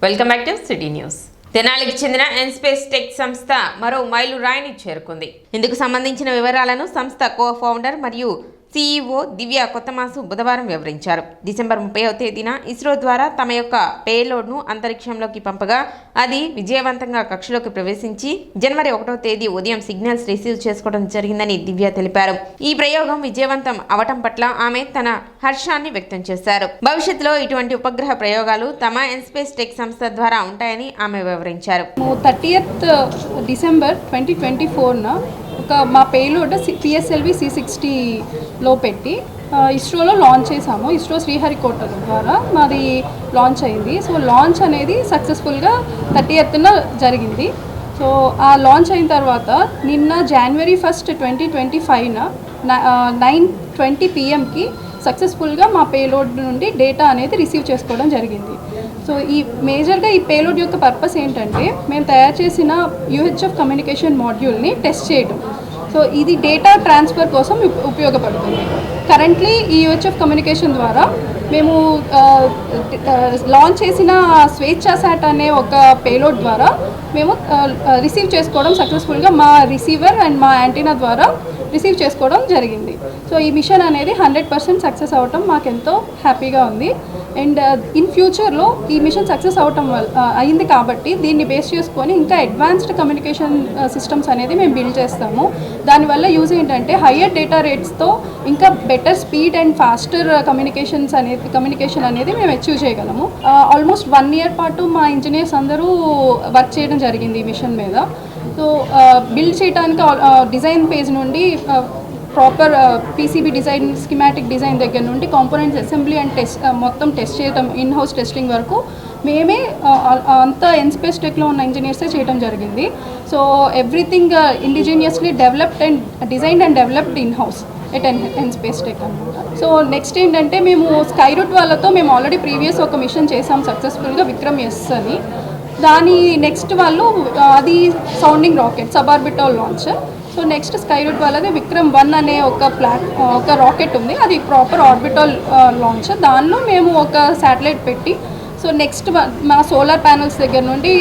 Welcome back to city news. తెనాలికి చెందిన N Space tech సంస్థ మరో మైలురాయిని చేరుకుంది. ఇందుకు సంబంధించిన వివరాలను సంస్థ కో ఫౌండర్ మరియు CEO దివ్య కొత్తమాసు బుధవారం వివరించారు. డిసెంబర్ 30వ తేదీన ఇస్రో ద్వారా తమ యొక్క పేలోడ్ను అంతరిక్షంలోకి పంపగా అది విజయవంతంగా కక్షలోకి ప్రవేశించి జనవరి 1వ తేదీ ఉదయం సిగ్నల్స్ రిసీవ్ చేసుకోవడం జరిగిందని దివ్య తెలిపారు. ఈ ప్రయోగం విజయవంతం అవటం పట్ల ఆమె తన హర్షాన్ని వ్యక్తం చేశారు. భవిష్యత్తులో ఇటువంటి ఉపగ్రహ ప్రయోగాలు తమ ఎన్స్పేస్ టెక్ సంస్థ ద్వారా ఉంటాయని ఆమె వివరించారు. 30th డిసెంబర్ 2024న మా పేలోడ్ PSLV C60లో పెట్టి ఇస్రోలో లాంచ్ చేసాము. ఇస్రో శ్రీహరికోట ద్వారా మాది లాంచ్ అయింది. సో లాంచ్ అనేది సక్సెస్ఫుల్గా 30th జరిగింది. సో ఆ లాంచ్ అయిన తర్వాత నిన్న January 1st 2025న 9:20 PM సక్సెస్ఫుల్గా మా పేలోడ్ నుండి డేటా అనేది రిసీవ్ చేసుకోవడం జరిగింది. సో మేజర్గా ఈ పేలోడ్ యొక్క పర్పస్ ఏంటంటే మేము తయారు చేసిన UHF కమ్యూనికేషన్ మాడ్యూల్ని టెస్ట్ చేయడం. సో ఇది డేటా ట్రాన్స్ఫర్ కోసం ఉపయోగపడుతుంది. కరెంట్లీ ఈ UHF కమ్యూనికేషన్ ద్వారా మేము లాంచ్ చేసిన స్వేచ్ఛాశాట్ అనే ఒక పేలోడ్ ద్వారా మేము రిసీవ్ చేసుకోవడం సక్సెస్ఫుల్గా మా రిసీవర్ అండ్ మా యాంటీనా ద్వారా రిసీవ్ చేసుకోవడం జరిగింది. సో ఈ మిషన్ అనేది 100% సక్సెస్ అవటం మాకెంతో హ్యాపీగా ఉంది. అండ్ ఇన్ ఫ్యూచర్లో ఈ మిషన్ సక్సెస్ అవటం అయింది కాబట్టి దీన్ని బేస్ చేసుకొని ఇంకా అడ్వాన్స్డ్ కమ్యూనికేషన్ సిస్టమ్స్ అనేది మేము బిల్డ్ చేస్తాము. దానివల్ల యూజ్ ఏంటంటే హయ్యర్ డేటా రేట్స్తో ఇంకా better speed and faster communication అనేది మేము అచీవ్ చేయగలము. ఆల్మోస్ట్ 1 year పాటు మా ఇంజనీర్స్ అందరూ వర్క్ చేయడం జరిగింది ఈ మిషన్ మీద. సో బిల్డ్ చేయడానికి డిజైన్ పేజ్ నుండి proper PCB design, schematic design దగ్గర నుండి కాంపోనెంట్స్ అసెంబ్లీ అండ్ మొత్తం టెస్ట్ చేయడం, ఇన్ హౌస్ టెస్టింగ్ వరకు మేమే అంతా ఎన్స్పేస్ టెక్లో ఉన్న ఇంజనీర్సే చేయడం జరిగింది. So everything indigenously developed and designed and developed in house at N Space Tech అనమాట. సో నెక్స్ట్ ఏంటంటే మేము స్కైరూట్ వాళ్ళతో మేము ఆల్రెడీ ప్రీవియస్ ఒక మిషన్ చేసాం సక్సెస్ఫుల్గా, విక్రమ్ ఎస్ అని. దాని నెక్స్ట్ వాళ్ళు అది sounding rocket suborbital launch. So next Skyroot వాళ్ళది విక్రమ్ 1 అనే ఒక రాకెట్ ఉంది, అది ప్రాపర్ ఆర్బిటాల్ లాంచ్. దానిలో మేము ఒక శాటిలైట్ పెట్టి సో నెక్స్ట్ మా సోలార్ ప్యానల్స్ దగ్గర నుండి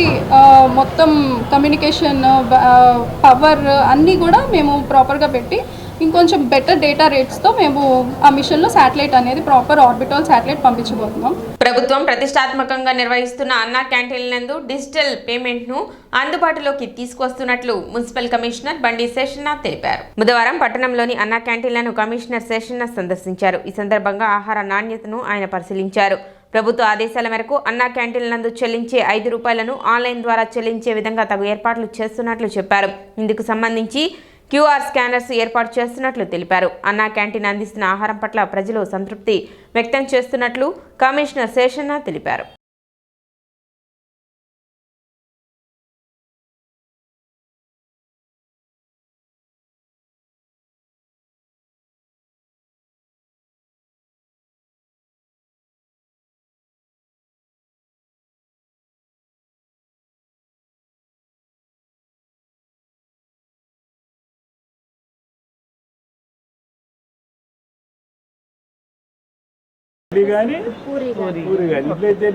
మొత్తం కమ్యూనికేషన్, పవర్ అన్నీ కూడా మేము ప్రాపర్గా పెట్టి ఇంకొంచెం బెటర్ డేటా రేట్స్తో మేము ఆ మిషన్లో శాటిలైట్ అనేది ప్రాపర్ ఆర్బిటాల్ శాటిలైట్ పంపించబోతున్నాం. ప్రభుత్వం ప్రతిష్టాత్మకంగా నిర్వహిస్తున్న అన్నా క్యాంటీన్ల నందు డిజిటల్ పేమెంట్ను అందుబాటులోకి తీసుకొస్తున్నట్లు మున్సిపల్ కమిషనర్ బండి శేషనాథ్ తెలిపారు. బుధవారం పట్టణంలోని అన్నా క్యాంటీన్లను కమిషనర్ శేషనాథ్ సందర్శించారు. ఈ సందర్భంగా ఆహార నాణ్యతను ఆయన పరిశీలించారు. ప్రభుత్వ ఆదేశాల మేరకు అన్నా క్యాంటీన్ల నందు చెల్లించే ₹5 ఆన్లైన్ ద్వారా చెల్లించే విధంగా తగు ఏర్పాట్లు చేస్తున్నట్లు చెప్పారు. ఇందుకు సంబంధించి QR స్కానర్స్ ఏర్పాటు చేస్తున్నట్లు తెలిపారు. అన్నా క్యాంటీన్ అందిస్తున్న ఆహారం పట్ల ప్రజలు సంతృప్తి వ్యక్తం చేస్తున్నట్లు కమిషనర్ శేషనాథ్ తెలిపారు. కానీ పూరి కానీ ఇట్లయితే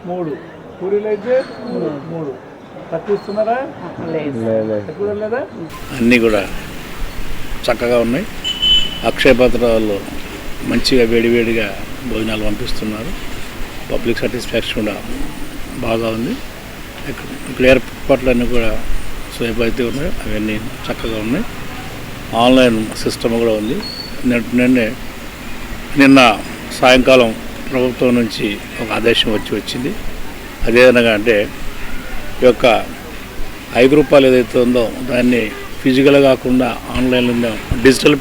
మూడు పూరీలు అయితే మూడు తప్పిస్తున్నారా? లేదా అన్నీ కూడా చక్కగా ఉన్నాయి. అక్షయ పాత్రలో మంచిగా వేడివేడిగా భోజనాలు పంపిస్తున్నారు. పబ్లిక్ సాటిస్ఫాక్షన్ కూడా బాగా ఉంది. ఇక్కడ ఏర్పాట్లన్నీ కూడా సేఫ్ అయితే ఉన్నాయి, అవన్నీ చక్కగా ఉన్నాయి. ఆన్లైన్ సిస్టమ్ కూడా ఉంది. నిన్న సాయంకాలం ప్రభుత్వం నుంచి ఒక ఆదేశం వచ్చింది. అదేవిధంగా అంటే ఈ యొక్క ₹5 ఏదైతే ఉందో దాన్ని ఫిజికల్గా కాకుండా ఆన్లైన్లో డిజిటల్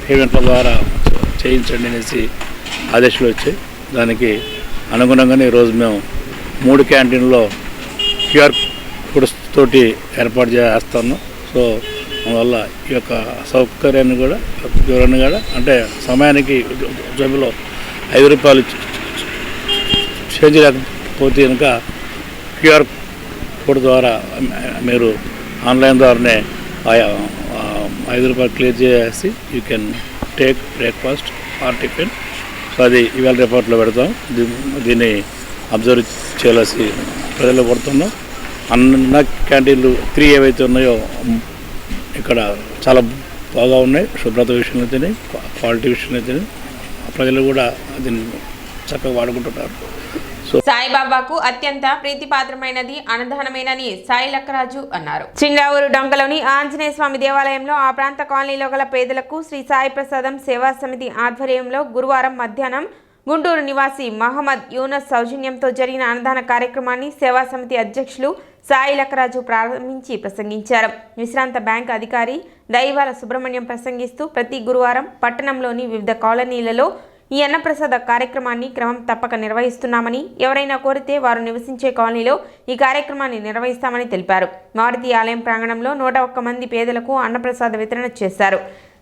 పేమెంట్ల ద్వారా చేయించండి అనేసి ఆదేశాలు వచ్చాయి. దానికి అనుగుణంగానే ఈరోజు మేము 3 క్యాంటీన్లో QR కోడ్స్ తోటి ఏర్పాటు చేస్తున్నాం. సో అందువల్ల ఈ యొక్క సౌకర్యాన్ని కూడా వివరణ కూడా అంటే సమయానికి జబ్బులో ₹5 చేంజ్ లేకపోతే కనుక QR కోడ్ ద్వారా మీరు ఆన్లైన్ ద్వారానే ₹5 క్లియర్ చేసి you can take breakfast or tiffin. So అది ఇవాళ రిపోర్ట్లో పెడతాం. దీన్ని అబ్జర్వ్ చేయాల్సి ప్రజలు కోరుతున్నాం. అన్న క్యాంటీన్లు 3 ఏవైతే ఉన్నాయో ఇక్కడ చాలా బాగా ఉన్నాయి. శుభ్రత విషయంలో అయితేనే, క్వాలిటీ విషయంలో అయితేనే ప్రజలు కూడా దీన్ని చక్కగా వాడుకుంటున్నారు. సాయిబాబాకు అత్యంత ప్రీతిపాత్రమైనది అన్నదానమేనని సాయి లక్కరాజు అన్నారు. చింగావూరు డొంకలోని ఆంజనేయ స్వామి దేవాలయంలో ఆ ప్రాంత కాలనీలో గల పేదలకు శ్రీ సాయి ప్రసాదం సేవా సమితి ఆధ్వర్యంలో గురువారం మధ్యాహ్నం గుంటూరు నివాసి మహమ్మద్ యూనస్ సౌజన్యంతో జరిగిన అన్నదాన కార్యక్రమాన్ని సేవా సమితి అధ్యక్షులు సాయి లక్కరాజు ప్రారంభించి ప్రసంగించారు. విశ్రాంత బ్యాంక్ అధికారి దైవాల సుబ్రహ్మణ్యం ప్రసంగిస్తూ ప్రతి గురువారం పట్టణంలోని వివిధ కాలనీలలో ఈ అన్నప్రసాద కార్యక్రమాన్ని క్రమం తప్పక నిర్వహిస్తున్నామని, ఎవరైనా కోరితే వారు నివసించే కాలనీలో ఈ కార్యక్రమాన్ని నిర్వహిస్తామని తెలిపారు. మారుతి ఆలయం ప్రాంగణంలో 101 మంది పేదలకు అన్నప్రసాద వితరణ చేశారు.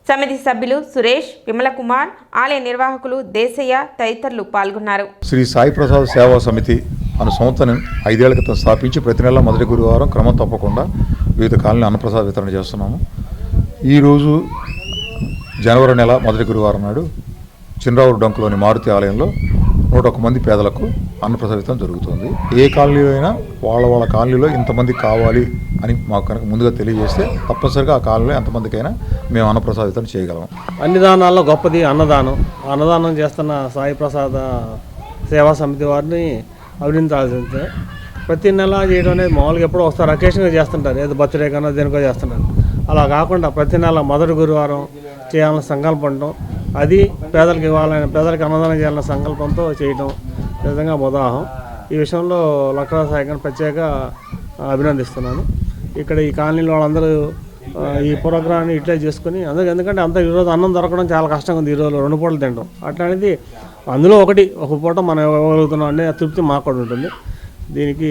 సమితి సభ్యులు సురేష్, విమలకుమార్, ఆలయ నిర్వాహకులు దేశయ్య తదితరులు పాల్గొన్నారు. శ్రీ సాయి ప్రసాద్ సేవా సమితి అను సంస్థను 5 ఏళ్ల క్రితం స్థాపించి ప్రతి నెల మొదటి గురువారం క్రమం తప్పకుండా వివిధ కాలనీ అన్నప్రసాద వితరణ చేస్తున్నాము. ఈరోజు జనవరి నెల మొదటి గురువారం నాడు చిన్నరావురు డొంకలోని మారుతి ఆలయంలో 101 మంది పేదలకు అన్నప్రసాద వితరణ జరుగుతుంది. ఏ కాలనీలో అయినా వాళ్ళ కాలనీలో ఇంతమంది కావాలి అని మాకు కనుక ముందుగా తెలియజేస్తే తప్పనిసరిగా ఆ కాలనీలో ఎంతమందికైనా మేము అన్నప్రసాద వితరణ చేయగలం. అన్ని దానాల్లో గొప్పది అన్నదానం. అన్నదానం చేస్తున్న సాయి ప్రసాద సేవా సమితి వారిని అభినందించాల్సిందే. ప్రతి నెల చేయడం అనేది మామూలుగా ఎప్పుడో వస్తారు, అకేషన్గా చేస్తుంటారు, ఏదో బర్త్డే కన్నా దేనికో చేస్తుంటారు. అలా కాకుండా ప్రతి నెల మొదటి గురువారం చేయాలని సంకల్పంతో, అది పేదలకు ఇవ్వాలని, పేదలకు అన్నదానం చేయాలన్న సంకల్పంతో చేయడం నిజంగా ఉదాహరణ. ఈ విషయంలో లక్కరాజు సాయి గారిని ప్రత్యేక అభినందిస్తున్నాను. ఇక్కడ ఈ కాలనీలో వాళ్ళందరూ ఈ ప్రోగ్రాన్ని యూటిలైజ్ చేసుకుని ఎందుకంటే అంత ఈరోజు అన్నం దొరకడం చాలా కష్టంగా ఉంది. ఈరోజు 2 పూటలు తినడం అట్లాంటిది అందులో ఒక పూట మనం ఇవ్వగలుగుతున్నాం అనే తృప్తి మాకు కూడా ఉంటుంది. దీనికి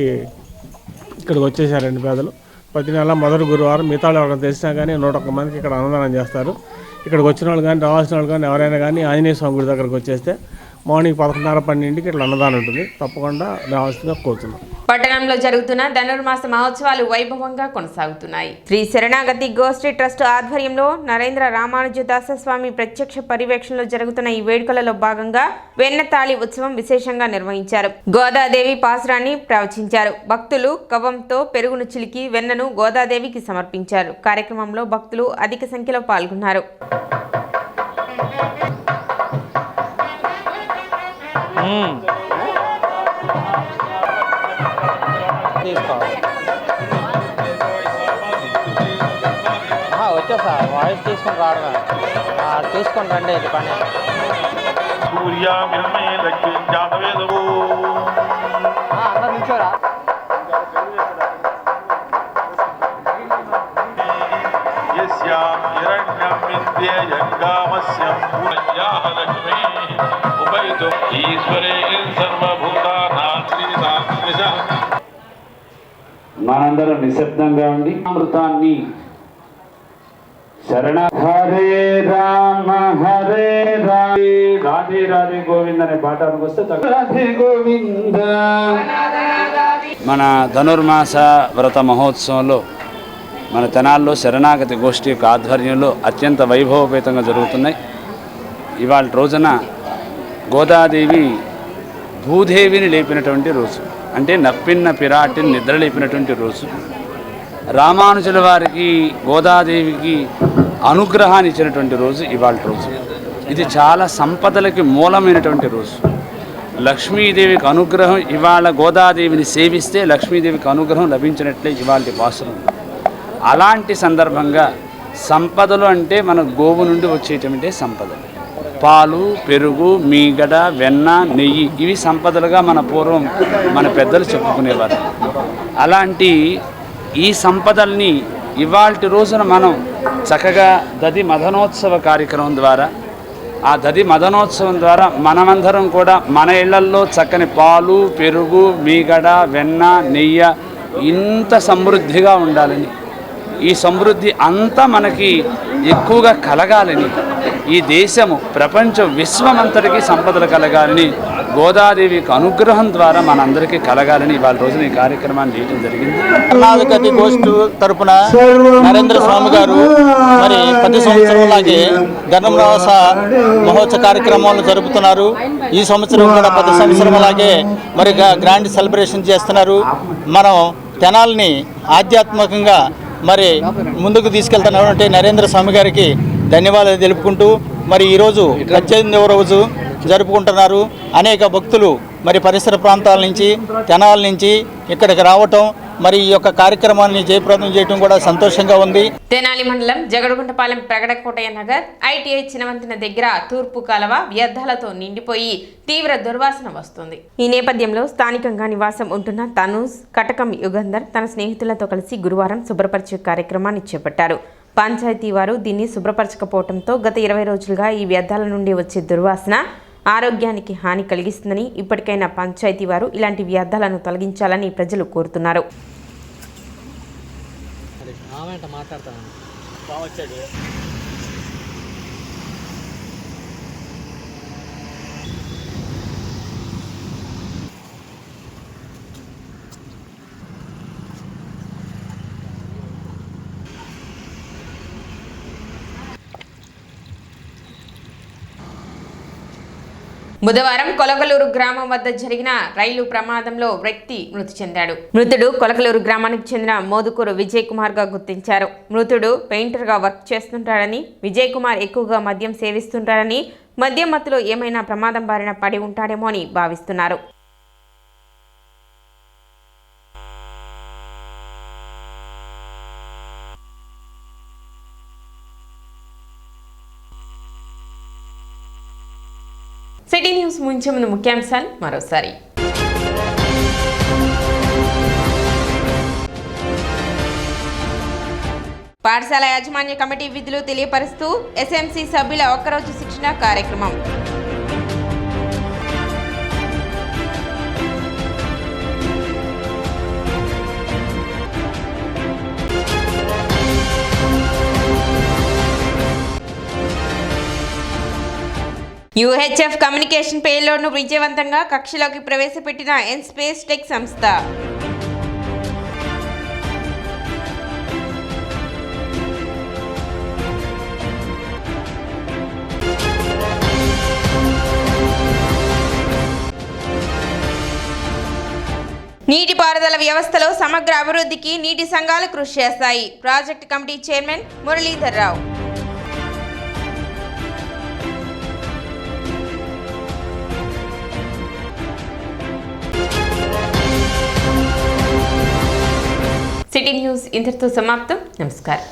ఇక్కడికి వచ్చేసారండి పేదలు. ప్రతి నెల మొదటి గురువారం మిగతా ఎవరైనా తెలిసినా కానీ 101 మందికి ఇక్కడ అన్నదానం చేస్తారు. ఇక్కడికి వచ్చిన వాళ్ళు కానీ రావాల్సిన వాళ్ళు కానీ ఎవరైనా కానీ ఆంజనేయ స్వామి గుడి దగ్గరకు వచ్చేస్తే మార్నింగ్ 11:30-12కి ఇట్లా అన్నదానం ఉంటుంది. తప్పకుండా రావాల్సిందిగా కోరుతున్నాం. పట్టణంలో జరుగుతున్న ధనుర్మాస మహోత్సవాలు వైభవంగా కొనసాగుతున్నాయి. శ్రీ శరణాగతి గోష్ఠి ట్రస్ట్ ఆధ్వర్యంలో నరేంద్ర రామానుజదాస స్వామి ప్రత్యక్ష పర్యవేక్షణలో జరుగుతున్న ఈ వేడుకలలో భాగంగా వెన్నతాళి ఉత్సవం విశేషంగా నిర్వహించారు. గోదాదేవి పాసురాన్ని ప్రవచించారు. భక్తులు కవ్వంతో పెరుగును చిలికి వెన్నను గోదాదేవికి సమర్పించారు. కార్యక్రమంలో భక్తులు అధిక సంఖ్యలో పాల్గొన్నారు. వచ్చేసా వాయిస్ తీసుకొని రావడమే, తీసుకొని రండి. ఇది పని అందరు నిల్చోరా. మనందరం నిశ్శబ్దంగా ఉండి అమృతాన్ని శరణ హరే రామ రాధే రాధే గోవింద అనే పాట వస్తే రాధే గోవింద. మన ధనుర్మాస వ్రత మహోత్సవంలో మన తెనాల్లో శరణాగతి గోష్ఠి యొక్క ఆధ్వర్యంలో అత్యంత వైభవపేతంగా జరుగుతున్నాయి. ఇవాళ రోజున గోదాదేవి భూదేవిని లేపినటువంటి రోజు, అంటే నప్పిన్న పిరాటిని నిద్ర లేపినటువంటి రోజు. రామానుజుల వారికి గోదాదేవికి అనుగ్రహాన్ని ఇచ్చినటువంటి రోజు ఇవాళ రోజు. ఇది చాలా సంపదలకి మూలమైనటువంటి రోజు. లక్ష్మీదేవికి అనుగ్రహం, ఇవాళ గోదాదేవిని సేవిస్తే లక్ష్మీదేవికి అనుగ్రహం లభించినట్లే ఇవాళ వాసన. అలాంటి సందర్భంగా సంపదలు అంటే మన గోవు నుండి వచ్చేటువంటి సంపదలు. పాలు, పెరుగు, మీగడ, వెన్న, నెయ్యి ఇవి సంపదలుగా మన పూర్వం మన పెద్దలు చెప్పుకునేవారు. అలాంటి ఈ సంపదల్ని ఇవాల్టి రోజున మనం చక్కగా దది మదనోత్సవ కార్యక్రమం ద్వారా, ఆ దది మదనోత్సవం ద్వారా మనమందరం కూడా మన ఇళ్లల్లో చక్కని పాలు, పెరుగు, మీగడ, వెన్న, నెయ్యి ఇంత సమృద్ధిగా ఉండాలని, ఈ సమృద్ధి అంతా మనకి ఎక్కువగా కలగాలని, ఈ దేశము ప్రపంచ విశ్వమంతటికీ సంపదలు కలగాలని గోదాదేవికి అనుగ్రహం ద్వారా మనందరికీ కలగాలని ఇవాళ రోజున ఈ కార్యక్రమాన్ని చేయడం జరిగింది. కర్ణాటక గోష్ఠి తరపున నరేంద్ర స్వామి గారు మరి ప్రతి సంవత్సరం లాగే గణనాథ మహోత్సవ కార్యక్రమాలు జరుపుతున్నారు. ఈ సంవత్సరం కూడా ప్రతి సంవత్సరం అలాగే మరి గ్రాండ్ సెలబ్రేషన్ చేస్తున్నారు. మనం తెనాల్ని ఆధ్యాత్మికంగా మరి ముందుకు తీసుకెళ్తున్నటువంటి నరేంద్ర స్వామి గారికి ధన్యవాదాలు తెలుపుకుంటూ మరి ఈరోజు 18వ రోజు జరుపుకుంటున్నారు. అనేక భక్తులు మరి పరిసర ప్రాంతాల నుంచి తెనాల నుంచి ఇక్కడికి రావటం మరి ఈ యొక్క కార్యక్రమాన్ని జయప్రదం చేయడం కూడా సంతోషంగా ఉంది. తెనాలి మండలం జగడుగుంటపాలెం ప్రగడకోటయ్య నగర్ ఐటీఐ చినవంతిన దగ్గర తూర్పు కాలవ వ్యర్థాలతో నిండిపోయి తీవ్ర దుర్వాసన వస్తుంది. ఈ నేపథ్యంలో స్థానికంగా నివాసం ఉంటున్న తనూజ్ కటకం యుగంధర్ తన స్నేహితులతో కలిసి గురువారం శుభ్రపరిచే కార్యక్రమాన్ని చేపట్టారు. పంచాయతీ వారు దీన్ని శుభ్రపరచకపోవడంతో గత 20 రోజులుగా ఈ వ్యర్థాల నుండి వచ్చే దుర్వాసన ఆరోగ్యానికి హాని కలిగిస్తుందని ఇప్పటికైనా పంచాయతీ వారు ఇలాంటి వ్యర్థాలను తొలగించాలని ప్రజలు కోరుతున్నారు. బుధవారం కొలకలూరు గ్రామం వద్ద జరిగిన రైలు ప్రమాదంలో వ్యక్తి మృతి చెందాడు. మృతుడు కొలకలూరు గ్రామానికి చెందిన మోదుకూరు విజయ్ కుమార్ గా గుర్తించారు. మృతుడు పెయింటర్ గా వర్క్ చేస్తుంటాడని, విజయ్ కుమార్ ఎక్కువగా మద్యం సేవిస్తుంటాడని, మద్యం మత్తులో ఏమైనా ప్రమాదం బారిన పడి ఉంటాడేమో అని భావిస్తున్నారు. సిటీ న్యూస్ ముంచే ముందు ముఖ్యాంశాలు మరోసారి. పాఠశాల యాజమాన్య కమిటీ విధులు తెలియపరుస్తూ ఎస్ఎంసీ సభ్యుల ఒక్కరోజు శిక్షణ కార్యక్రమం. యూహెచ్ఎఫ్ కమ్యూనికేషన్ పేలోడ్ను విజయవంతంగా కక్షలోకి ప్రవేశపెట్టిన ఎన్స్పేస్ టెక్ సంస్థ. నీటిపారుదల వ్యవస్థలో సమగ్ర అభివృద్ధికి నీటి సంఘాలు కృషి చేస్తాయి. Project committee chairman Muralidhar Rao. City news ఇంతటితో సమాప్తం. నమస్కారం.